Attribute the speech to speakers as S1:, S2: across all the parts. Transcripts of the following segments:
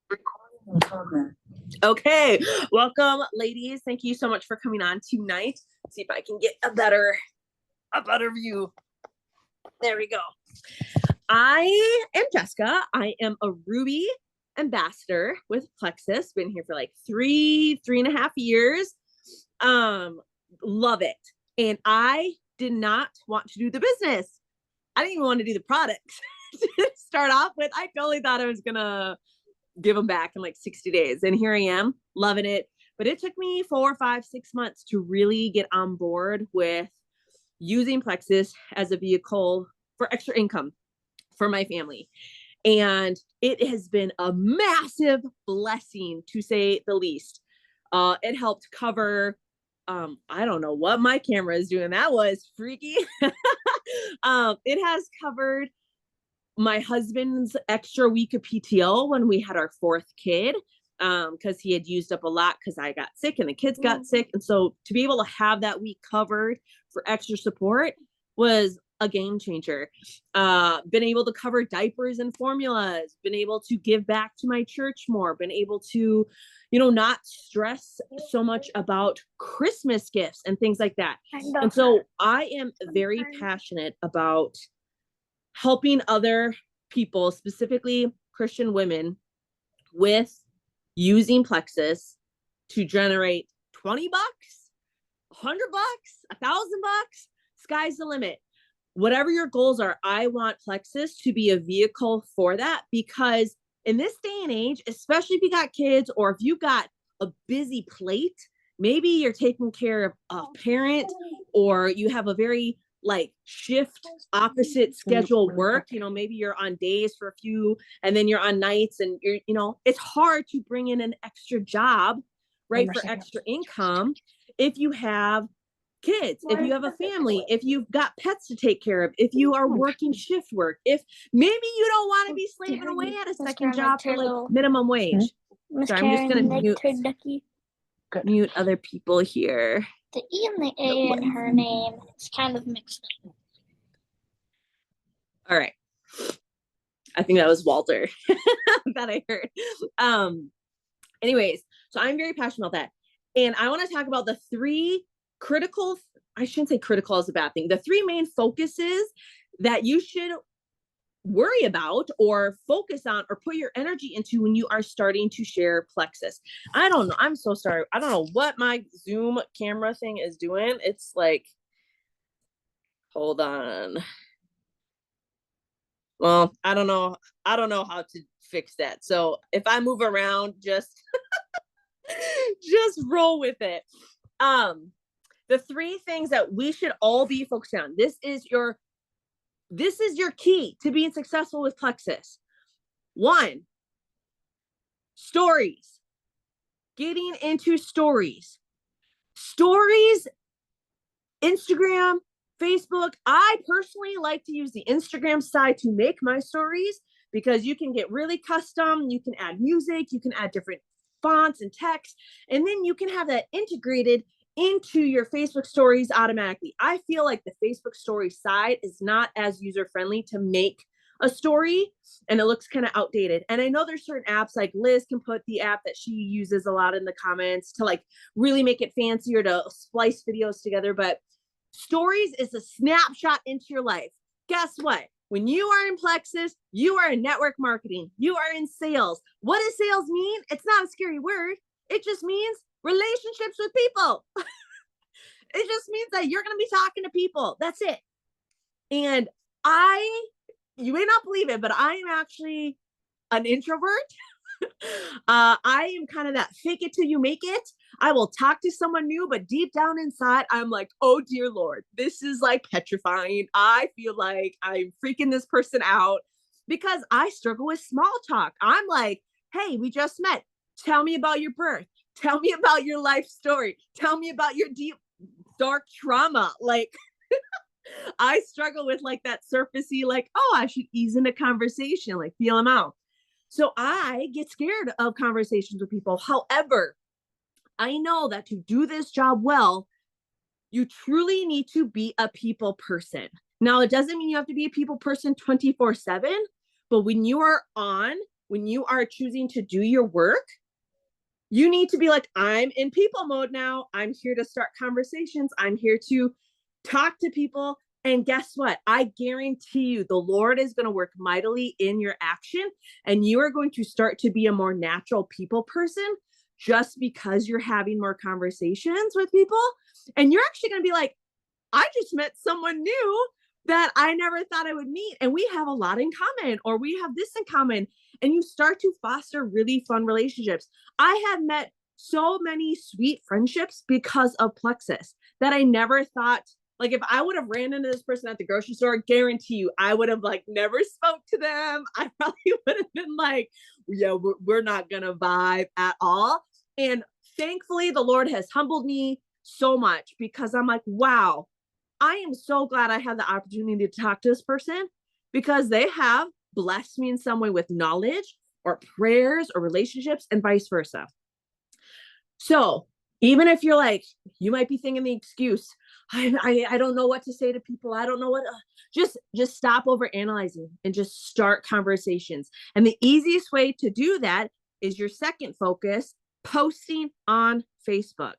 S1: Recording in progress.
S2: Okay, welcome, ladies. Thank you so much for coming on tonight. See if I can get a better view. There we go. I am Jessica. I am a Ruby ambassador with Plexus. Been here for like three and a half years. Love it. And I did not want to do the business. I didn't even want to do the products to start off with. I totally thought I was gonna give them back in like 60 days. And here I am, loving it. But it took me 4, 5, 6 months to really get on board with using Plexus as a vehicle for extra income for my family. And it has been a massive blessing, to say the least. It helped cover, I don't know what my camera is doing. That was freaky. It has covered my husband's extra week of PTO when we had our 4th kid, because he had used up a lot because I got sick and the kids got sick. And so to be able to have that week covered for extra support was a game changer. Been able to cover diapers and formulas, been able to give back to my church more, been able to, not stress so much about Christmas gifts and things like that. And so I am very passionate about helping other people, specifically Christian women, with using Plexus to generate 20 bucks, 100 bucks, $1,000 bucks. Sky's the limit. Whatever your goals are, I want Plexus to be a vehicle for that, because in this day and age, especially if you got kids or if you got a busy plate, maybe you're taking care of a parent or you have a very shift opposite schedule work, maybe you're on days for a few and then you're on nights, and it's hard to bring in an extra job, right, for extra income if you have kids, if you have a family, if you've got pets to take care of, if you are working shift work, if maybe you don't want to be slaving away at a second job for like minimum wage. So I'm just gonna mute other people here.
S3: The E and the A in her name is kind of mixed up.
S2: All right. I think that was Walter that I heard. Anyways, so I'm very passionate about that. And I want to talk about the 3 critical, I shouldn't say critical is a bad thing, the 3 main focuses that you should worry about or focus on or put your energy into when you are starting to share Plexus. I don't know. I'm so sorry. I don't know what my Zoom camera thing is doing. It's like, hold on. Well, I don't know how to fix that. So if I move around, just roll with it. The 3 things that we should all be focused on. This is your key to being successful with Plexus. 1, stories. Getting into stories. Stories, Instagram, Facebook. I personally like to use the Instagram side to make my stories because you can get really custom. You can add music, you can add different fonts and text, and then you can have that integrated into your Facebook stories automatically. I feel like the Facebook story side is not as user-friendly to make a story, and it looks kind of outdated. And I know there's certain apps, like Liz can put the app that she uses a lot in the comments to really make it fancier to splice videos together. But stories is a snapshot into your life. Guess what? When you are in Plexus, you are in network marketing. You are in sales. What does sales mean? It's not a scary word. It just means relationships with people. It just means that you're going to be talking to people. That's it. And you may not believe it, but I am actually an introvert. I am kind of that fake it till you make it. I will talk to someone new, but deep down inside, I'm like, oh dear Lord, this is petrifying. I feel like I'm freaking this person out because I struggle with small talk. I'm like, hey, we just met. Tell me about your birth. Tell me about your life story. Tell me about your deep, dark trauma. I struggle with that surfacey, oh, I should ease into conversation, feel them out. So I get scared of conversations with people. However, I know that to do this job well, you truly need to be a people person. Now, it doesn't mean you have to be a people person 24/7, but when you are on when you are choosing to do your work, you need to be like, I'm in people mode now. I'm here to start conversations. I'm here to talk to people. And guess what? I guarantee you the Lord is going to work mightily in your action, and you are going to start to be a more natural people person just because you're having more conversations with people. And you're actually going to be like, I just met someone new that I never thought I would meet. And we have a lot in common, or we have this in common. And you start to foster really fun relationships. I have met so many sweet friendships because of Plexus that I never thought, like, if I would have ran into this person at the grocery store, guarantee you, I would have like never spoke to them. I probably would have been like, yeah, we're not going to vibe at all. And thankfully, the Lord has humbled me so much because I'm like, wow, I am so glad I had the opportunity to talk to this person because they have blessed me in some way with knowledge or prayers or relationships and vice versa. So even if you're like, you might be thinking the excuse, I don't know what to say to people. I don't know what, just stop over analyzing and just start conversations. And the easiest way to do that is your second focus, posting on Facebook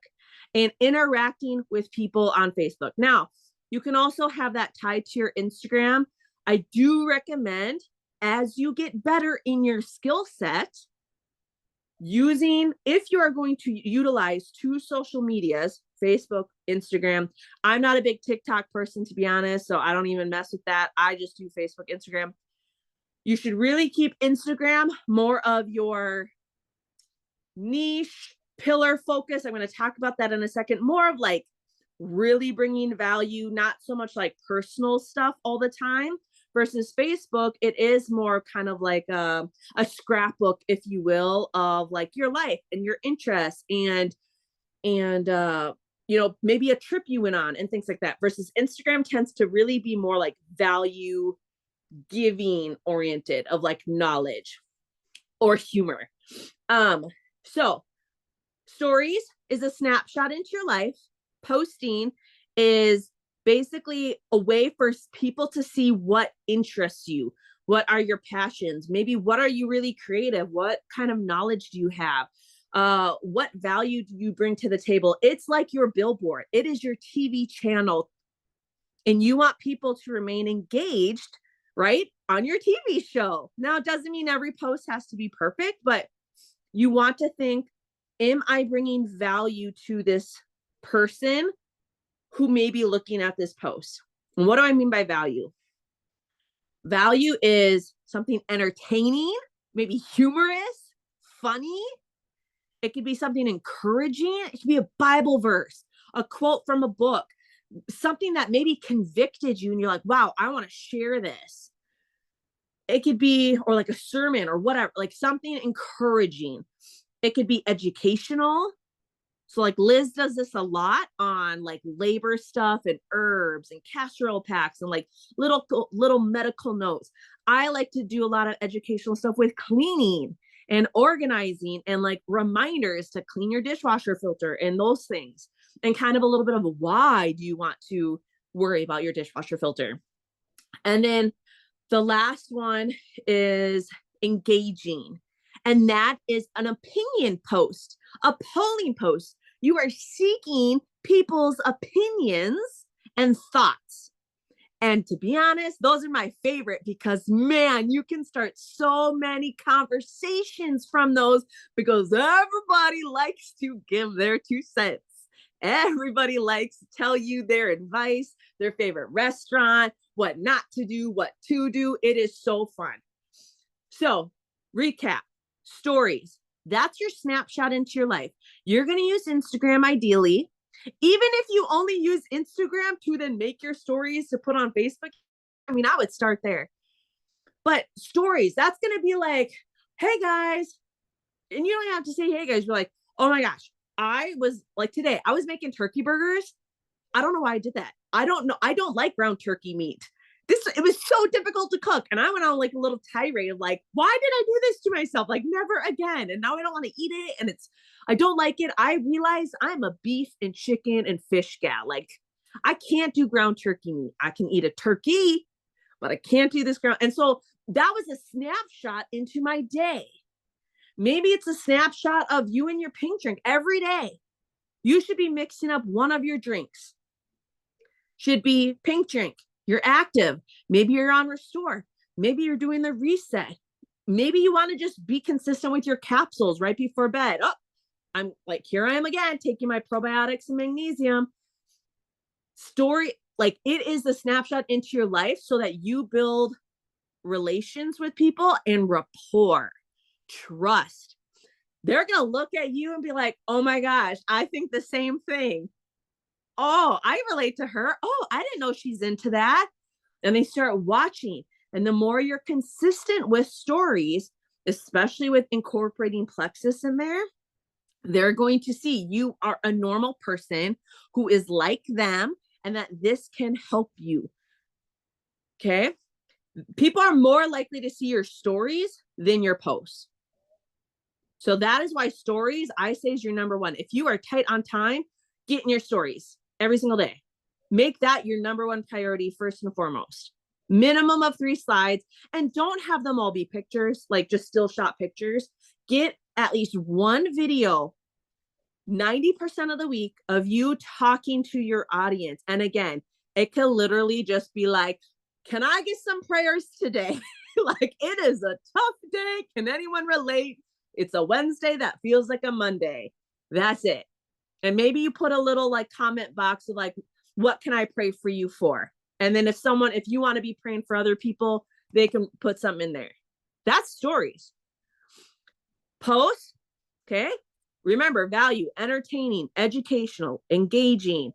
S2: and interacting with people on Facebook. Now, you can also have that tied to your Instagram. I do recommend, as you get better in your skill set, using, if you are going to utilize two social medias, Facebook, Instagram. I'm not a big TikTok person, to be honest, so I don't even mess with that. I just do Facebook, Instagram. You should really keep Instagram more of your niche pillar focus. I'm going to talk about that in a second. More of like really bringing value, not so much like personal stuff all the time. Versus Facebook, it is more kind of like a scrapbook, if you will, of like your life and your interests and you know, maybe a trip you went on and things like that. Versus Instagram tends to really be more like value giving oriented, of like knowledge or humor. So stories is a snapshot into your life. Posting is basically a way for people to see what interests you. What are your passions? Maybe what are you really creative? What kind of knowledge do you have? What value do you bring to the table? It's like your billboard. It is your TV channel. And you want people to remain engaged, right, on your TV show. Now, it doesn't mean every post has to be perfect, but you want to think, am I bringing value to this person who may be looking at this post? And what do I mean by value? Value is something entertaining, maybe humorous, funny. It could be something encouraging. It could be a Bible verse, a quote from a book, something that maybe convicted you and you're like, wow, I want to share this. It could be, or like a sermon or whatever, like something encouraging. It could be educational. So like Liz does this a lot on like labor stuff and herbs and casserole packs and like little medical notes. I like to do a lot of educational stuff with cleaning and organizing and like reminders to clean your dishwasher filter and those things. And kind of a little bit of why do you want to worry about your dishwasher filter? And then the last one is engaging. And that is an opinion post, a polling post. You are seeking people's opinions and thoughts. And to be honest, those are my favorite because, man, you can start so many conversations from those because everybody likes to give their 2 cents. Everybody likes to tell you their advice, their favorite restaurant, what not to do, what to do. It is so fun. So, recap. Stories. That's your snapshot into your life. You're going to use Instagram ideally. Even if you only use Instagram to then make your stories to put on Facebook, I mean, I would start there. But stories, that's going to be like, hey guys. And you don't have to say, hey guys. You're like, oh my gosh, I was like today, I was making turkey burgers. I don't know why I did that. I don't know. I don't like ground turkey meat. It was so difficult to cook. And I went on like a little tirade of like, why did I do this to myself? Like never again. And now I don't want to eat it. And I don't like it. I realize I'm a beef and chicken and fish gal. Like I can't do ground turkey meat. I can eat a turkey, but I can't do this ground. And so that was a snapshot into my day. Maybe it's a snapshot of you and your pink drink every day. You should be mixing up one of your drinks. Should be pink drink. You're active. Maybe you're on Restore. Maybe you're doing the reset. Maybe you want to just be consistent with your capsules right before bed. Oh, I'm like, here I am again, taking my probiotics and magnesium. Story, like it is the snapshot into your life so that you build relations with people and rapport, trust. They're going to look at you and be like, oh my gosh, I think the same thing. Oh, I relate to her. Oh, I didn't know she's into that. And they start watching. And the more you're consistent with stories, especially with incorporating Plexus in there, they're going to see you are a normal person who is like them and that this can help you. Okay. People are more likely to see your stories than your posts. So that is why stories, I say, is your number one. If you are tight on time, get in your stories every single day. Make that your number one priority first and foremost. Minimum of 3 slides, and don't have them all be pictures, like just still shot pictures. Get at least one video 90% of the week of you talking to your audience. And again, it can literally just be like, can I get some prayers today? Like, it is a tough day. Can anyone relate? It's a Wednesday that feels like a Monday. That's it. And maybe you put a little like comment box of like, what can I pray for you for? And then if you want to be praying for other people, they can put something in there. That's stories. Posts, okay? Remember, value, entertaining, educational, engaging,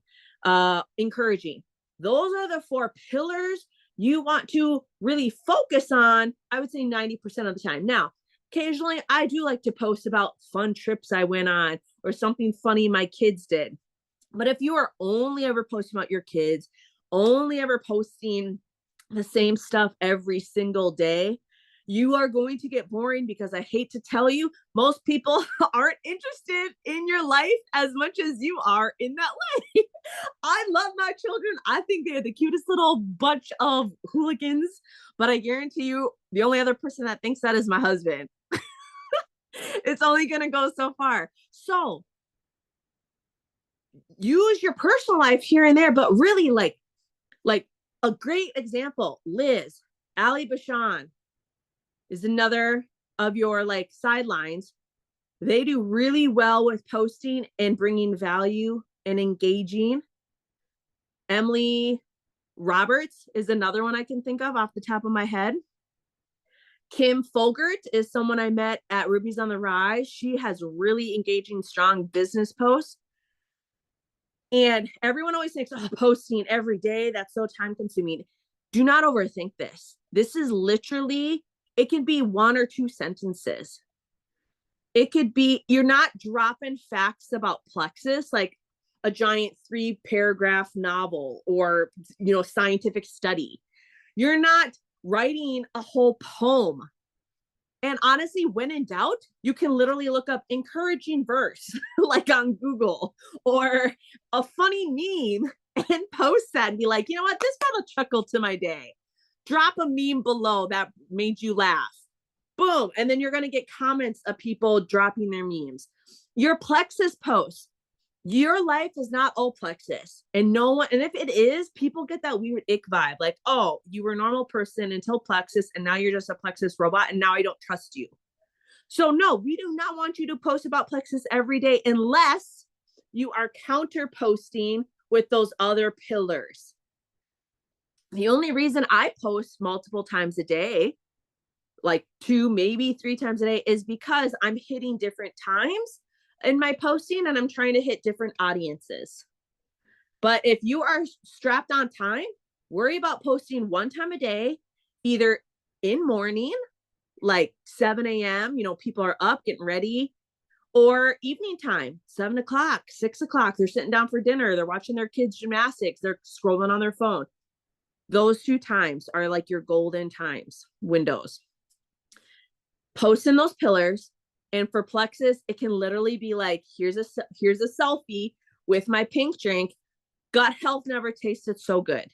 S2: encouraging. Those are the 4 pillars you want to really focus on, I would say 90% of the time. Now, occasionally I do like to post about fun trips I went on or something funny my kids did. But if you are only ever posting about your kids, only ever posting the same stuff every single day, you are going to get boring, because I hate to tell you, most people aren't interested in your life as much as you are in that life. I love my children. I think they're the cutest little bunch of hooligans, but I guarantee you the only other person that thinks that is my husband. It's only going to go so far. So use your personal life here and there, but really like a great example, Liz, Ali Bashan is another of your like sidelines. They do really well with posting and bringing value and engaging. Emily Roberts is another one I can think of off the top of my head. Kim Folgert is someone I met at Rubies on the Rise. She has really engaging, strong business posts. And everyone always thinks, oh, posting every day, that's so time consuming. Do not overthink this. This is literally, it can be 1 or 2 sentences. It could be, you're not dropping facts about Plexus, like a giant 3-paragraph novel or, scientific study. You're not writing a whole poem. And honestly, when in doubt, you can literally look up encouraging verse, like on Google, or a funny meme and post that and be like, you know what, this brought a chuckle to my day. Drop a meme below that made you laugh. Boom. And then you're going to get comments of people dropping their memes. Your Plexus post. Your life is not all Plexus, and no one, and if it is, people get that weird ick vibe, like, oh, you were a normal person until Plexus, and now you're just a Plexus robot, and now I don't trust you. So no, we do not want you to post about Plexus every day unless you are counter posting with those other pillars. The only reason I post multiple times a day, like 2, maybe 3 times a day, is because I'm hitting different times in my posting and I'm trying to hit different audiences. But if you are strapped on time, worry about posting 1 time a day, either in morning, like 7 a.m., people are up getting ready, or evening time, 7 o'clock, 6 o'clock, they're sitting down for dinner, they're watching their kids' gymnastics, they're scrolling on their phone. Those 2 times are like your golden times, windows. Post in those pillars. And for Plexus, it can literally be like, here's a selfie with my pink drink. Gut health never tasted so good.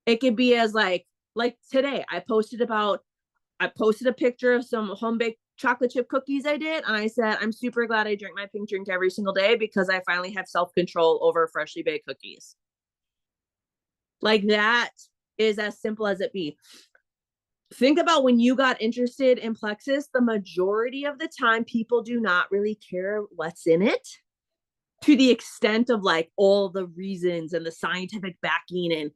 S2: It could be as like, Like today, I posted a picture of some home baked chocolate chip cookies I did. And I said, I'm super glad I drink my pink drink every single day because I finally have self-control over freshly baked cookies. Like that is as simple as it be. Think about when you got interested in Plexus, the majority of the time people do not really care what's in it to the extent of like all the reasons and the scientific backing. And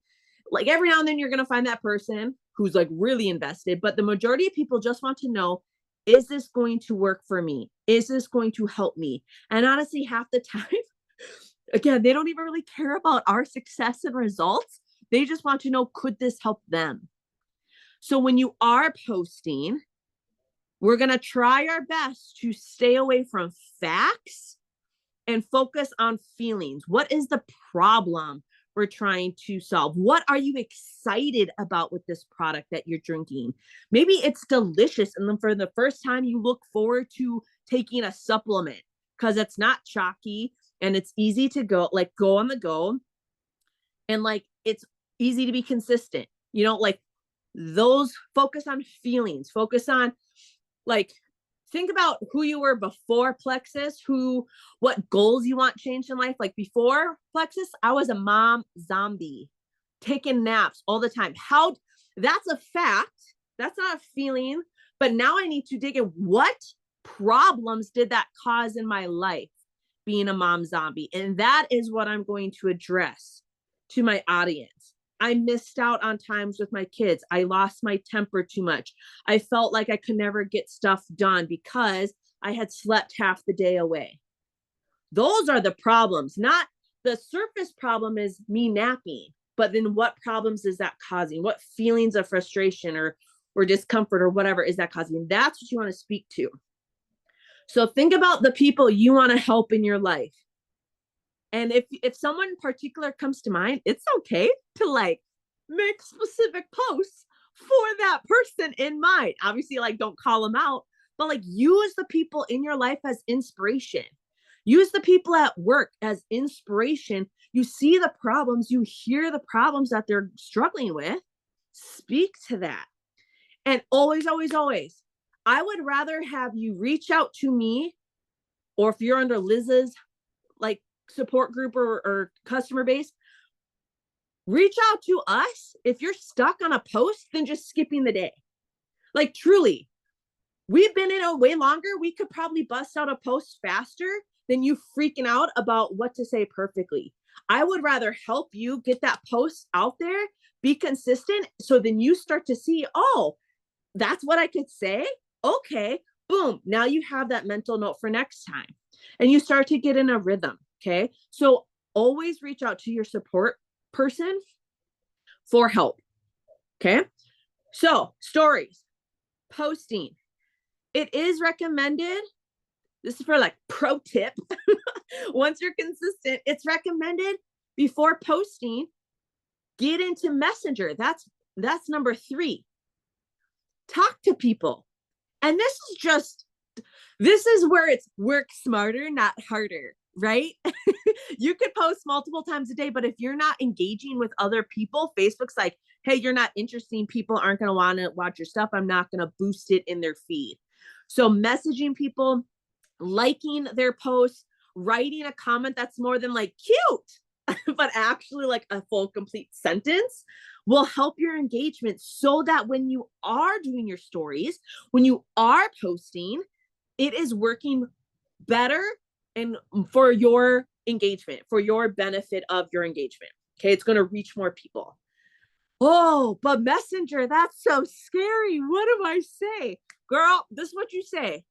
S2: like every now and then you're going to find that person who's like really invested, but the majority of people just want to know, is this going to work for me? Is this going to help me? And honestly, half the time, again, they don't even really care about our success and results. They just want to know, could this help them? So when you are posting, we're going to try our best to stay away from facts and focus on feelings. What is the problem we're trying to solve? What are you excited about with this product that you're drinking? Maybe it's delicious. And then for the first time, you look forward to taking a supplement because it's not chalky and it's easy to go on the go. And like, it's easy to be consistent, like those. Focus on feelings, focus on like, think about who you were before Plexus, what goals you want changed in life. Like before Plexus, I was a mom zombie, taking naps all the time. That's a fact. That's not a feeling. But now I need to dig in, what problems did that cause in my life being a mom zombie? And that is what I'm going to address to my audience. I missed out on times with my kids. I lost my temper too much. I felt like I could never get stuff done because I had slept half the day away. Those are the problems. Not the surface problem is me napping, but then what problems is that causing? What feelings of frustration or discomfort or whatever is that causing? That's what you want to speak to. So think about the people you want to help in your life. And if someone in particular comes to mind, it's okay to like make specific posts for that person in mind. Obviously, like don't call them out, but like use the people in your life as inspiration. Use the people at work as inspiration. You see the problems, you hear the problems that they're struggling with. Speak to that. And always, always, always, I would rather have you reach out to me, or if you're under Liz's like support group or customer base, reach out to us if you're stuck on a post than just skipping the day. Like truly, we've been in it way longer. We could probably bust out a post faster than you freaking out about what to say perfectly. I would rather help you get that post out there, be consistent, so then you start to see, oh, that's what I could say. Okay, boom. Now you have that mental note for next time. And you start to get in a rhythm. Okay. So always reach out to your support person for help. Okay. So stories, posting. It is recommended. This is for like pro tip. Once you're consistent, it's recommended before posting, get into Messenger. That's number 3. Talk to people. And this is where it's work smarter, not harder. Right? You could post multiple times a day, but if you're not engaging with other people, Facebook's like, hey, you're not interesting. People aren't going to want to watch your stuff. I'm not going to boost it in their feed. So messaging people, liking their posts, writing a comment that's more than like cute, but actually like a full complete sentence will help your engagement so that when you are doing your stories, when you are posting, it is working better and for your engagement, for your benefit of your engagement. Okay. It's going to reach more people. Oh, but Messenger, that's so scary. What do I say? Girl, this is what you say.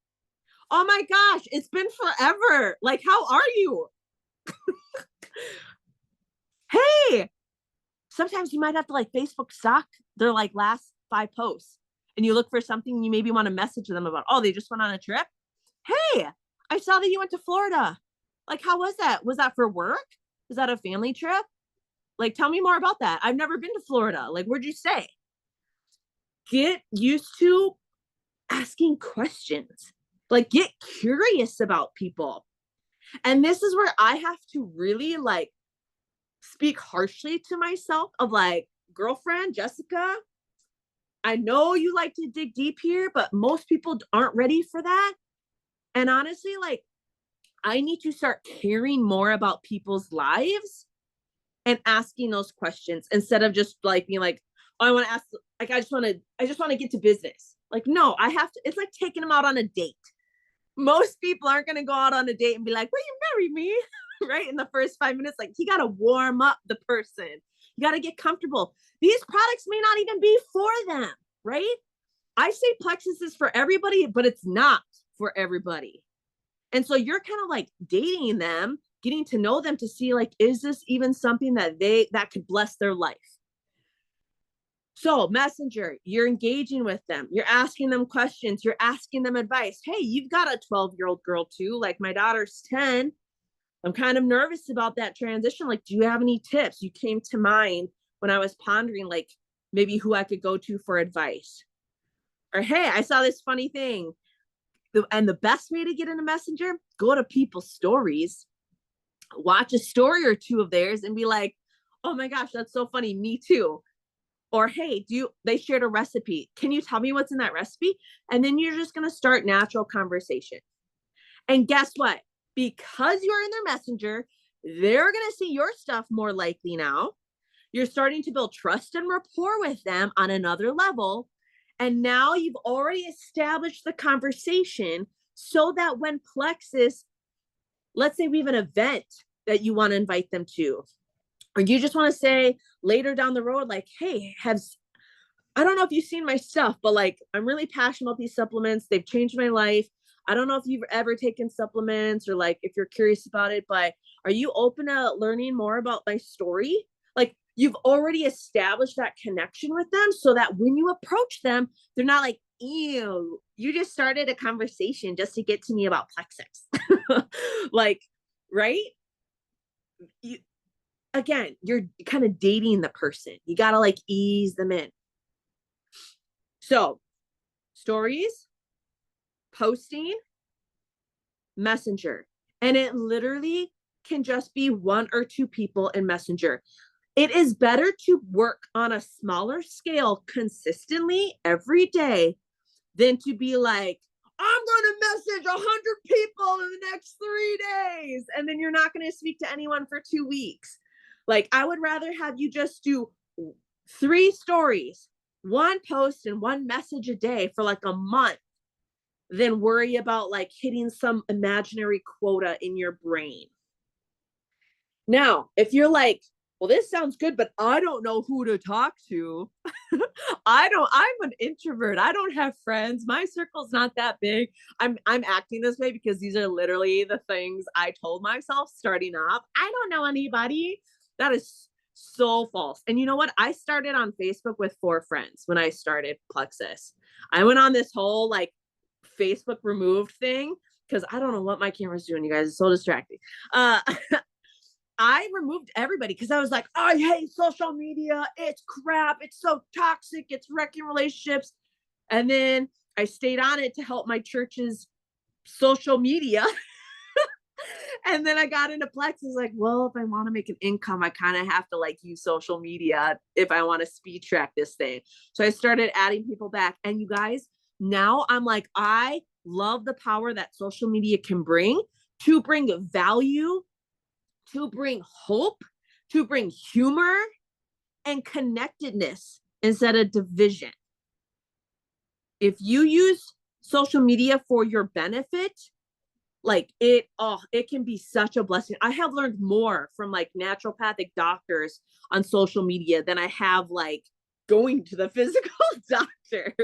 S2: Oh my gosh, it's been forever. Like, how are you? Hey, sometimes you might have to like Facebook stalk their like last 5 posts and you look for something you maybe want to message them about. Oh, they just went on a trip. Hey, I saw that you went to Florida. Like, how was that? Was that for work? Was that a family trip? Like, tell me more about that. I've never been to Florida. Like, where'd you stay? Get used to asking questions. Like, get curious about people. And this is where I have to really like speak harshly to myself of like, girlfriend, Jessica, I know you like to dig deep here, but most people aren't ready for that. And honestly, like, I need to start caring more about people's lives and asking those questions instead of just like being like, oh, I want to ask, like, I just want to get to business. Like, no, I have to, it's like taking them out on a date. Most people aren't going to go out on a date and be like, will you marry me? Right? In the first 5 minutes, like, you got to warm up the person. You got to get comfortable. These products may not even be for them, right? I say Plexus is for everybody, but it's not for everybody. And so you're kind of like dating them, getting to know them to see like, is this even something that could bless their life? So Messenger, you're engaging with them. You're asking them questions. You're asking them advice. Hey, you've got a 12-year-old girl too. Like my daughter's 10. I'm kind of nervous about that transition. Like, do you have any tips? You came to mind when I was pondering like maybe who I could go to for advice. Or, hey, I saw this funny thing. And the best way to get into Messenger, go to people's stories, watch a story or two of theirs and be like, oh my gosh, that's so funny. Me too. Or, hey, they shared a recipe. Can you tell me what's in that recipe? And then you're just going to start natural conversation. And guess what? Because you're in their Messenger, they're going to see your stuff more likely now. You're starting to build trust and rapport with them on another level. And now you've already established the conversation so that when Plexus, let's say we have an event that you want to invite them to, or you just want to say later down the road, like, hey, I don't know if you've seen my stuff, but like, I'm really passionate about these supplements. They've changed my life. I don't know if you've ever taken supplements or like, if you're curious about it, but are you open to learning more about my story? Like, you've already established that connection with them so that when you approach them, they're not like, ew, you just started a conversation just to get to me about Plexus. Like, right? Again, you're kind of dating the person. You got to like ease them in. So, stories, posting, Messenger. And it literally can just be one or two people in Messenger. It is better to work on a smaller scale consistently every day than to be like, I'm going to message 100 people in the next 3 days. And then you're not going to speak to anyone for 2 weeks. Like, I would rather have you just do 3 stories, 1 post and 1 message a day for like a month than worry about like hitting some imaginary quota in your brain. Now, if you're like, well, this sounds good, but I don't know who to talk to. I'm an introvert. I don't have friends. My circle's not that big. I'm acting this way because these are literally the things I told myself starting off. I don't know anybody. That is so false. And you know what? I started on Facebook with 4 friends when I started Plexus. I went on this whole like Facebook removed thing because I don't know what my camera's doing, you guys. It's so distracting. I removed everybody because I was like, I hate social media. It's crap. It's so toxic. It's wrecking relationships. And then I stayed on it to help my church's social media. And then I got into Plexus, like, well, if I want to make an income, I kind of have to like use social media if I want to speed track this thing. So I started adding people back. And you guys, now I'm like, I love the power that social media can bring to bring value, to bring hope, to bring humor and connectedness instead of division. If you use social media for your benefit, like it can be such a blessing. I have learned more from like naturopathic doctors on social media than I have like going to the physical doctor.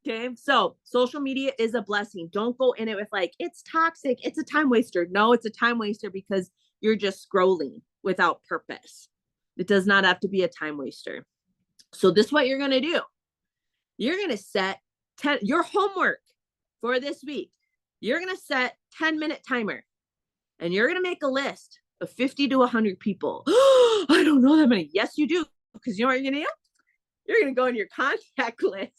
S2: Okay. So social media is a blessing. Don't go in it with like, it's toxic. It's a time waster. No, it's a time waster because you're just scrolling without purpose. It does not have to be a time waster. So this is what you're going to do. You're going to set your homework for this week. You're going to set 10-minute timer and you're going to make a list of 50 to 100 people. I don't know that many. Yes, you do. Because you know what you're going to do? You're going to go in your contact list.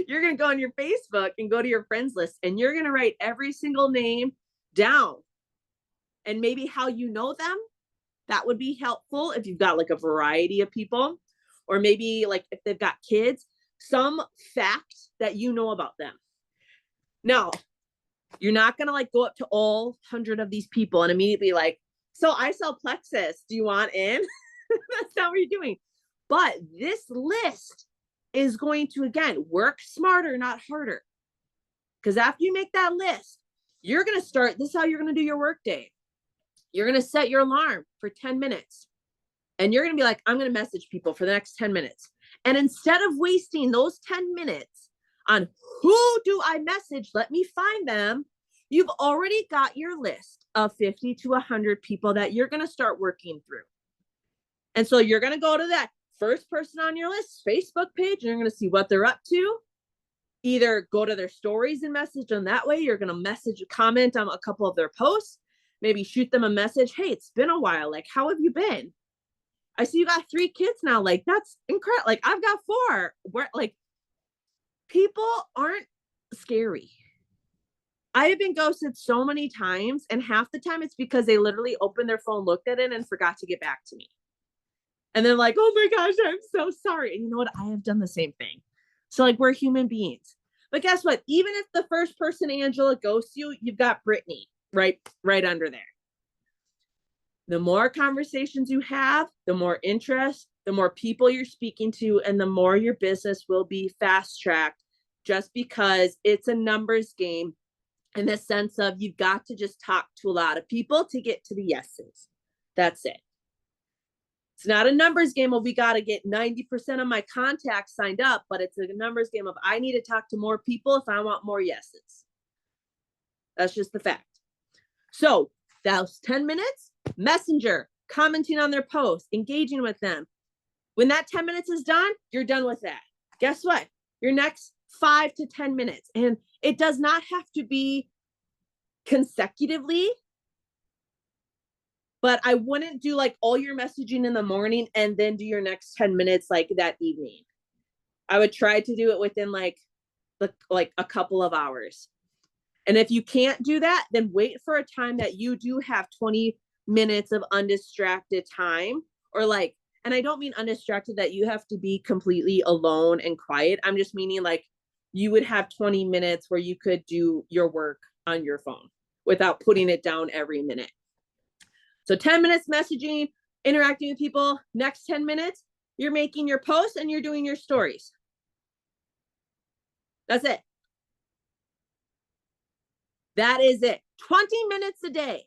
S2: You're going to go on your Facebook and go to your friends list and you're going to write every single name down and maybe how you know them. That would be helpful if you've got like a variety of people, or maybe like if they've got kids, some fact that you know about them. Now, you're not going to like go up to all 100 of these people and immediately like, so I sell Plexus. Do you want in? That's not what you're doing. But this list is going to, again, work smarter, not harder. Because after you make that list, you're going to start, this is how you're going to do your work day. You're going to set your alarm for 10 minutes. And you're going to be like, I'm going to message people for the next 10 minutes. And instead of wasting those 10 minutes on who do I message, let me find them, you've already got your list of 50 to 100 people that you're going to start working through. And so you're going to go to that first person on your list Facebook page, and you're going to see what they're up to. Either go to their stories and message them that way. You're going to comment on a couple of their posts, maybe shoot them a message. Hey, it's been a while. Like, how have you been? I see you got 3 kids now. Like, that's incredible. Like, I've got 4. Where, like, people aren't scary. I have been ghosted so many times, and half the time it's because they literally opened their phone, looked at it, and forgot to get back to me. And then like, oh my gosh, I'm so sorry. And you know what? I have done the same thing. So like, we're human beings. But guess what? Even if the first person, Angela, ghosts you, you've got Brittany right under there. The more conversations you have, the more interest, the more people you're speaking to, and the more your business will be fast-tracked, just because it's a numbers game in the sense of you've got to just talk to a lot of people to get to the yeses. That's it. It's not a numbers game of we got to get 90% of my contacts signed up, but it's a numbers game of I need to talk to more people if I want more yeses. That's just the fact. So those 10 minutes, Messenger, commenting on their posts, engaging with them. When that 10 minutes is done, you're done with that. Guess what? Your next 5 to 10 minutes. And it does not have to be consecutively, but I wouldn't do like all your messaging in the morning and then do your next 10 minutes like that evening. I would try to do it within like a couple of hours. And if you can't do that, then wait for a time that you do have 20 minutes of undistracted time, or like, and I don't mean undistracted that you have to be completely alone and quiet. I'm just meaning like you would have 20 minutes where you could do your work on your phone without putting it down every minute. So 10 minutes messaging, interacting with people. Next 10 minutes, you're making your posts and you're doing your stories. That's it. That is it. 20 minutes a day.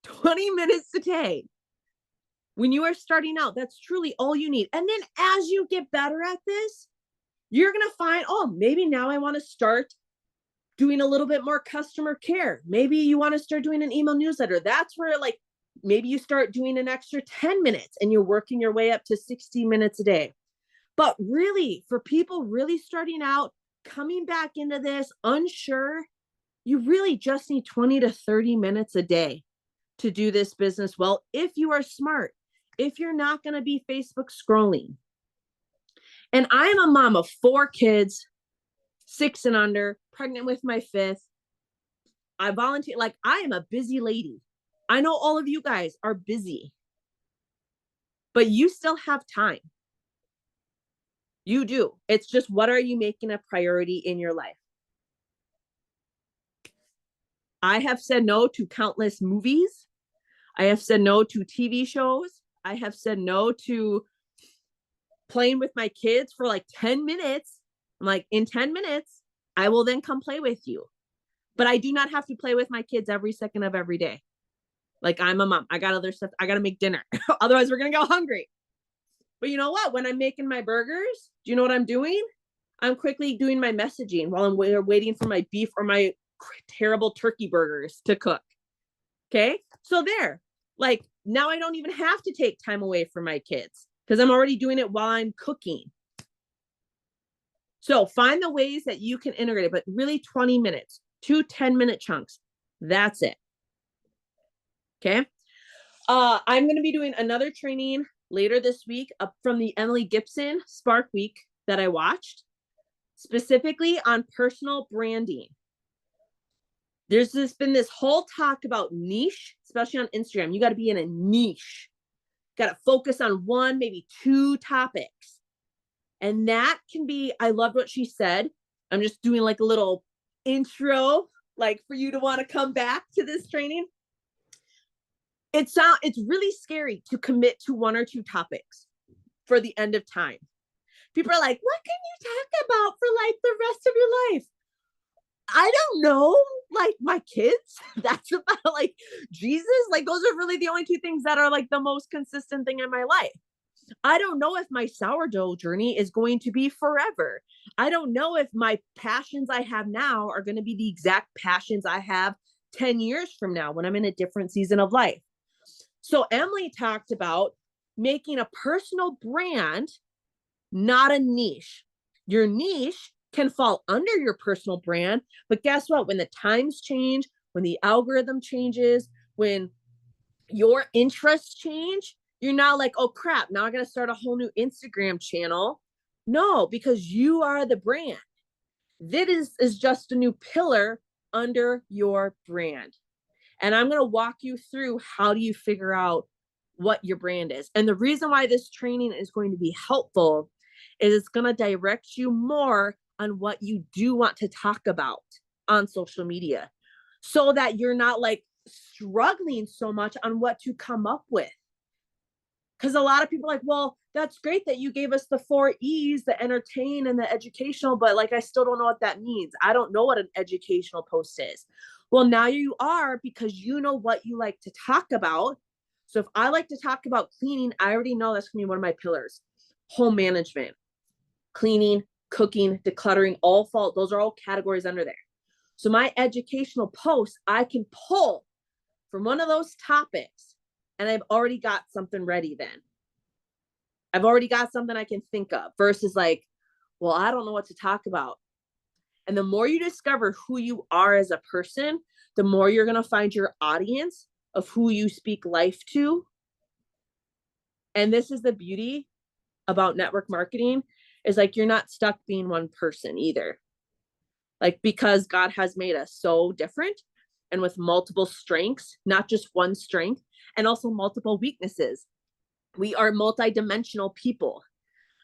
S2: 20 minutes a day. When you are starting out, that's truly all you need. And then as you get better at this, you're going to find, oh, maybe now I want to start doing a little bit more customer care. Maybe you want to start doing an email newsletter. That's where like, maybe you start doing an extra 10 minutes and you're working your way up to 60 minutes a day. But really, for people really starting out, coming back into this, unsure, you really just need 20 to 30 minutes a day to do this business well. If you are smart, if you're not going to be Facebook scrolling. And I'm a mom of 4 kids, 6 and under, pregnant with my 5th. I volunteer, like I am a busy lady. I know all of you guys are busy, but you still have time. You do. It's just, what are you making a priority in your life? I have said no to countless movies. I have said no to TV shows. I have said no to playing with my kids for like 10 minutes. I'm like, in 10 minutes, I will then come play with you. But I do not have to play with my kids every second of every day. Like, I'm a mom. I got other stuff. I got to make dinner. Otherwise, we're going to go hungry. But you know what? When I'm making my burgers, do you know what I'm doing? I'm quickly doing my messaging while I'm waiting for my beef or my terrible turkey burgers to cook. Okay. So there, like, now I don't even have to take time away from my kids because I'm already doing it while I'm cooking. So find the ways that you can integrate it, but really 20 minutes, 2 10-minute chunks. That's it. Okay. I'm going to be doing another training later this week from the Emily Gibson Spark Week that I watched, specifically on personal branding. There's been this whole talk about niche, especially on Instagram. You got to be in a niche. Got to focus on 1, maybe 2 topics. And that can be, I loved what she said. I'm just doing like a little intro, like for you to want to come back to this training. It's really scary to commit to one or two topics for the end of time. People are like, what can you talk about for like the rest of your life? I don't know, like my kids, that's about like Jesus, like those are really the only two things that are like the most consistent thing in my life. I don't know if my sourdough journey is going to be forever. I don't know if my passions I have now are going to be the exact passions I have 10 years from now when I'm in a different season of life. So Emily talked about making a personal brand, not a niche. Your niche can fall under your personal brand, but guess what? When the times change, when the algorithm changes, when your interests change, you're now like, oh crap, now I got to start a whole new Instagram channel. No, because you are the brand. This is just a new pillar under your brand. And I'm going to walk you through how do you figure out what your brand is. And the reason why this training is going to be helpful is it's going to direct you more on what you do want to talk about on social media so that you're not like struggling so much on what to come up with. Because a lot of people are like, well, that's great that you gave us the 4 E's, the entertain and the educational, but like, I still don't know what that means. I don't know what an educational post is. Well, now you are, because you know what you like to talk about. So if I like to talk about cleaning, I already know that's going to be one of my pillars. Home management, cleaning, cooking, decluttering, all fall. Those are all categories under there. So my educational posts, I can pull from one of those topics, and I've already got something ready then. I've already got something I can think of versus like, well, I don't know what to talk about. And the more you discover who you are as a person, the more you're going to find your audience of who you speak life to. And this is the beauty about network marketing, is like, you're not stuck being one person either. Like, because God has made us so different and with multiple strengths, not just one strength, and also multiple weaknesses. We are multidimensional people.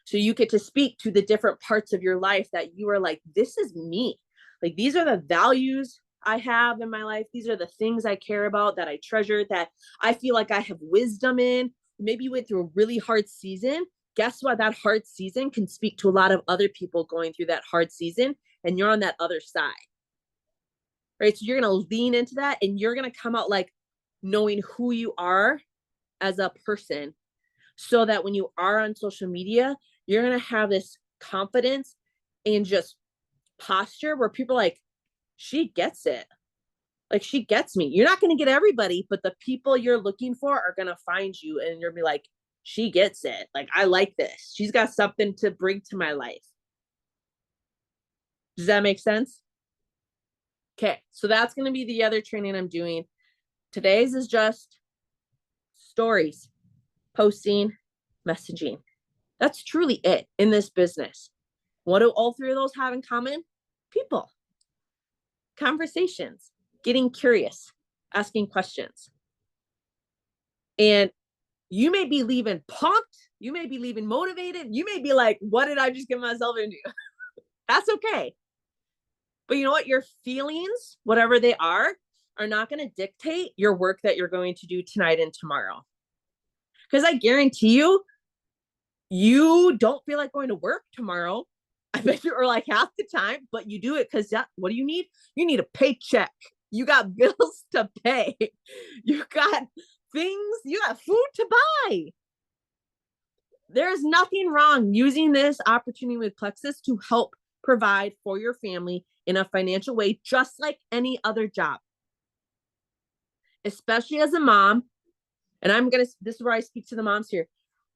S2: So you get to speak to the different parts of your life that you are like, this is me. Like, these are the values I have in my life. These are the things I care about, that I treasure, that I feel like I have wisdom in. Maybe you went through a really hard season. Guess what? That hard season can speak to a lot of other people going through that hard season, and you're on that other side. Right? So you're going to lean into that, and you're going to come out like knowing who you are as a person, so that when you are on social media, you're going to have this confidence and just posture where people are like, she gets it. Like, she gets me. You're not going to get everybody, but the people you're looking for are going to find you, and you'll be like, she gets it. Like, I like this. She's got something to bring to my life. Does that make sense? Okay. So that's going to be the other training I'm doing. Today's is just stories, posting, messaging. That's truly it in this business. What do all three of those have in common? People, conversations, getting curious, asking questions. And you may be leaving pumped. You may be leaving motivated. You may be like, what did I just get myself into? That's okay. But you know what? Your feelings, whatever they are not going to dictate your work that you're going to do tonight and tomorrow. Because I guarantee you don't feel like going to work tomorrow. I bet you are like half the time, but you do it because what do you need? You need a paycheck. You got bills to pay. You got things, you got food to buy. There's nothing wrong using this opportunity with Plexus to help provide for your family in a financial way, just like any other job. Especially as a mom, and this is where I speak to the moms here.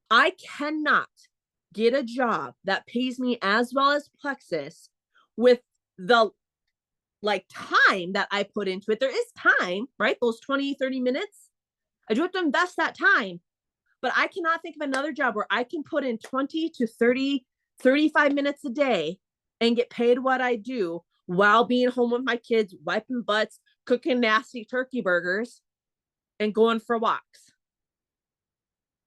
S2: I cannot get a job that pays me as well as Plexus with the like time that I put into it. There is time, right? Those 20, 30 minutes. I do have to invest that time, but I cannot think of another job where I can put in 20 to 30, 35 minutes a day and get paid what I do while being home with my kids, wiping butts, cooking nasty turkey burgers, and going for walks.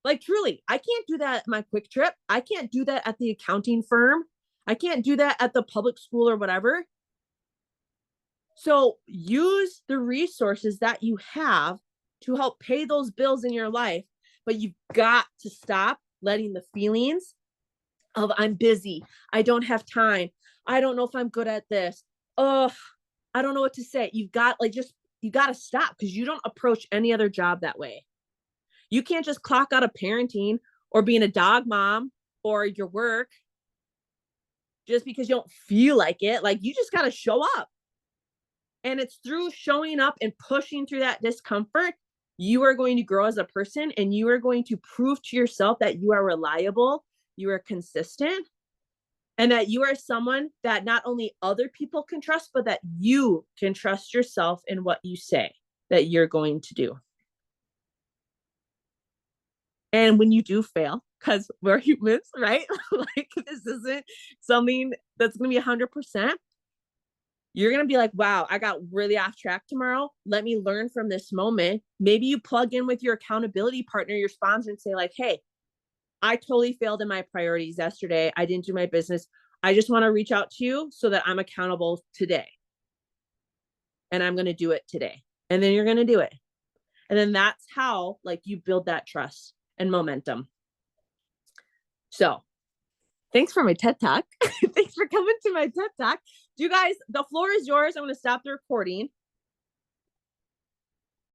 S2: Like truly, I can't do that at my Quick Trip. I can't do that at the accounting firm. I can't do that at the public school or whatever. So use the resources that you have to help pay those bills in your life, but you've got to stop letting the feelings of I'm busy, I don't have time, I don't know if I'm good at this, oh, I don't know what to say. You've got you got to stop, because you don't approach any other job that way. You can't just clock out of parenting or being a dog mom or your work just because you don't feel like it. Like, you just got to show up. And it's through showing up and pushing through that discomfort, you are going to grow as a person, and you are going to prove to yourself that you are reliable, you are consistent, and that you are someone that not only other people can trust, but that you can trust yourself in what you say that you're going to do. And when you do fail, because we're humans, right? Like, this isn't something that's going to be 100%. You're going to be like, wow, I got really off track tomorrow. Let me learn from this moment. Maybe you plug in with your accountability partner, your sponsor, and say like, hey, I totally failed in my priorities yesterday. I didn't do my business. I just want to reach out to you so that I'm accountable today. And I'm going to do it today. And then you're going to do it. And then that's how like you build that trust and momentum. So thanks for my TED Talk. Thanks for coming to my TED Talk. You guys, the floor is yours. I'm going to stop the recording.